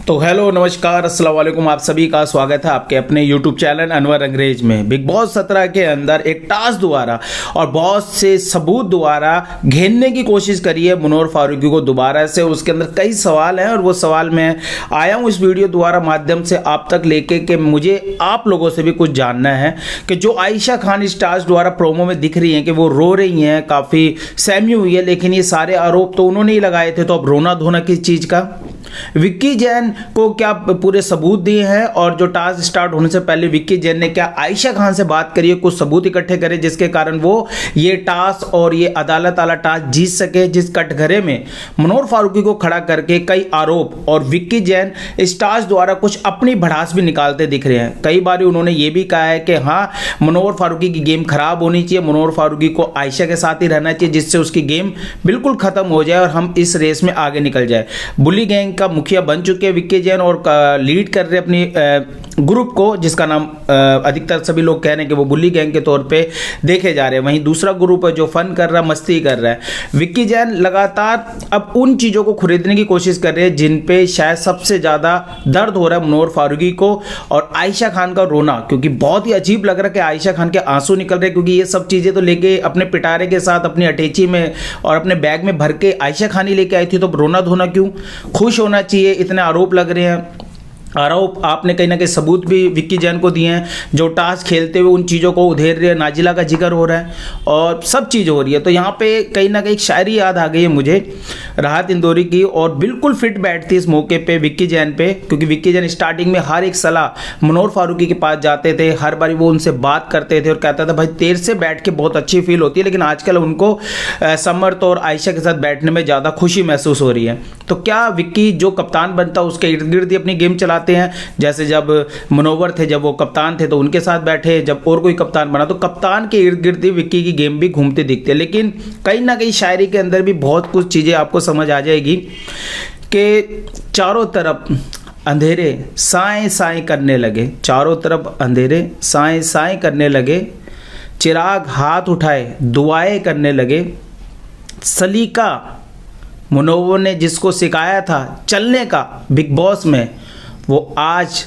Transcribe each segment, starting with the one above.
तो हेलो नमस्कार अस्सलाम वालेकुम, आप सभी का स्वागत है आपके अपने YouTube चैनल अनवर अंग्रेज में। बिग बॉस 17 के अंदर एक टास्क द्वारा और बहुत से सबूत द्वारा घेरने की कोशिश करी है मुनव्वर फारूकी को दोबारा से। उसके अंदर कई सवाल हैं और वो सवाल मैं आया हूँ इस वीडियो द्वारा माध्यम से आप तक लेके कि मुझे आप लोगों से भी कुछ जानना है कि जो आयशा खान इस टास्क द्वारा प्रोमो में दिख रही हैं कि वो रो रही हैं, काफ़ी सहमी हुई है, लेकिन ये सारे आरोप तो उन्होंने ही लगाए थे, तो अब रोना धोना किस चीज़ का। विक्की जैन को क्या पूरे सबूत दिए हैं और जो टास्क स्टार्ट होने से पहले विक्की जैन ने क्या आयशा खान से बात करी है, कुछ सबूत इकट्ठे करे जिसके कारण वो ये टास्क और ये अदालत वाला टास्क जीत सके। जिस कटघरे में मुनव्वर फारूकी को खड़ा करके कई आरोप और विक्की जैन इस टास्क द्वारा कुछ अपनी भड़ास भी निकालते दिख रहे हैं। कई बार उन्होंने ये भी कहा है कि हाँ, मुनव्वर फारूकी की गेम खराब होनी चाहिए, मुनव्वर फारूकी को आयशा के साथ ही रहना चाहिए जिससे उसकी गेम बिल्कुल खत्म हो जाए और हम इस रेस में आगे निकल जाए। बुली गैंग का मुखिया बन चुके हैं विक्की जैन और लीड कर रहे अपनी ग्रुप को, जिसका नाम अधिकतर सभी लोग कह रहे हैं कि वो बुली गैंग के तौर पे देखे जा रहे हैं। वहीं दूसरा ग्रुप है जो फन कर रहा है, मस्ती कर रहा है। विक्की जैन लगातार अब उन चीज़ों को खरीदने की कोशिश कर रहे हैं जिन पे शायद सबसे ज़्यादा दर्द हो रहा है मुनव्वर फारूकी को और आयशा खान का रोना, क्योंकि बहुत ही अजीब लग रहा है कि आयशा खान के आंसू निकल रहे हैं, क्योंकि ये सब चीज़ें तो लेके अपने पिटारे के साथ अपनी अटैची में और अपने बैग में भर के आयशा खान ही लेके आई थी, तो रोना धोना क्यों, खुश होना चाहिए। इतने आरोप लग रहे हैं, आरोप आपने कहीं ना कहीं सबूत भी विक्की जैन को दिए हैं, जो टास्क खेलते हुए उन चीज़ों को उधेर रहे हैं, नाजिला का जिक्र हो रहा है और सब चीज़ हो रही है। तो यहाँ पे कहीं ना कहीं एक शायरी याद आ गई है मुझे राहत इंदौरी की, और बिल्कुल फिट बैठती इस मौके पे विक्की जैन पे, क्योंकि विक्की जैन स्टार्टिंग में हर एक सलाह मुनव्वर फारूकी के पास जाते थे, हर बार वो उनसे बात करते थे और कहता था भाई तेरे से बैठ के बहुत अच्छी फील होती है, लेकिन आजकल उनको समर्थ और आयशा के साथ बैठने में ज़्यादा खुशी महसूस हो रही है। तो क्या विक्की जो कप्तान बनता उसके इर्द गिर्द ही अपनी गेम चलाते हैं, जैसे जब मुनव्वर थे, जब वो कप्तान थे तो उनके साथ बैठे, जब और कोई कप्तान बना तो कप्तान के इर्द गिर्द ही विक्की की गेम भी घूमते दिखते हैं। लेकिन कहीं ना कहीं शायरी के अंदर भी बहुत कुछ चीज़ें आपको समझ आ जाएगी कि चारों तरफ अंधेरे साएं साएं करने लगे, चारों तरफ अंधेरे साएं साएं करने लगे, चिराग हाथ उठाए दुआएं करने लगे, सलीका मुनव्वर ने जिसको सिखाया था चलने का बिग बॉस में, वो आज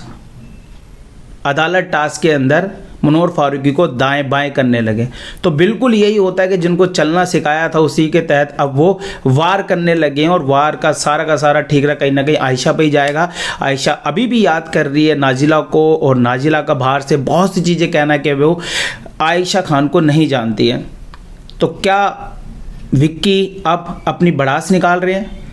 अदालत टास्क के अंदर मुनव्वर फारूकी को दाएं बाएं करने लगे। तो बिल्कुल यही होता है कि जिनको चलना सिखाया था उसी के तहत अब वो वार करने लगे हैं और वार का सारा ठीकरा कहीं ना कहीं आयशा पे ही जाएगा। आयशा अभी भी याद कर रही है नाजिला को और नाजिला का बाहर से बहुत सी चीज़ें कहना कि वो आयशा खान को नहीं जानती है। तो क्या विक्की अब अपनी भड़ास निकाल रहे हैं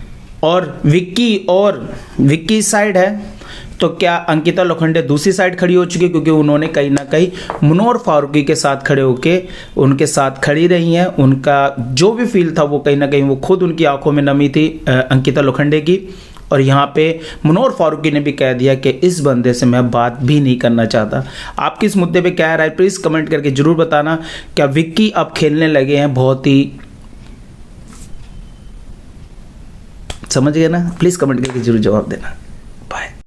और विक्की साइड है, तो क्या अंकिता लोखंडे दूसरी साइड खड़ी हो चुकी है, क्योंकि उन्होंने कहीं ना कहीं मुनव्वर फारूकी के साथ खड़े होके उनके साथ खड़ी रही हैं। उनका जो भी फील था वो कहीं ना कहीं वो खुद उनकी आंखों में नमी थी अंकिता लोखंडे की, और यहाँ पे मुनव्वर फारूकी ने भी कह दिया कि इस बंदे से मैं बात भी नहीं करना चाहता। आपकी इस मुद्दे पे क्या राय, प्लीज़ कमेंट करके ज़रूर बताना। क्या विक्की अब खेलने लगे हैं बहुत ही, समझ गए ना, प्लीज़ कमेंट करके जरूर जवाब देना।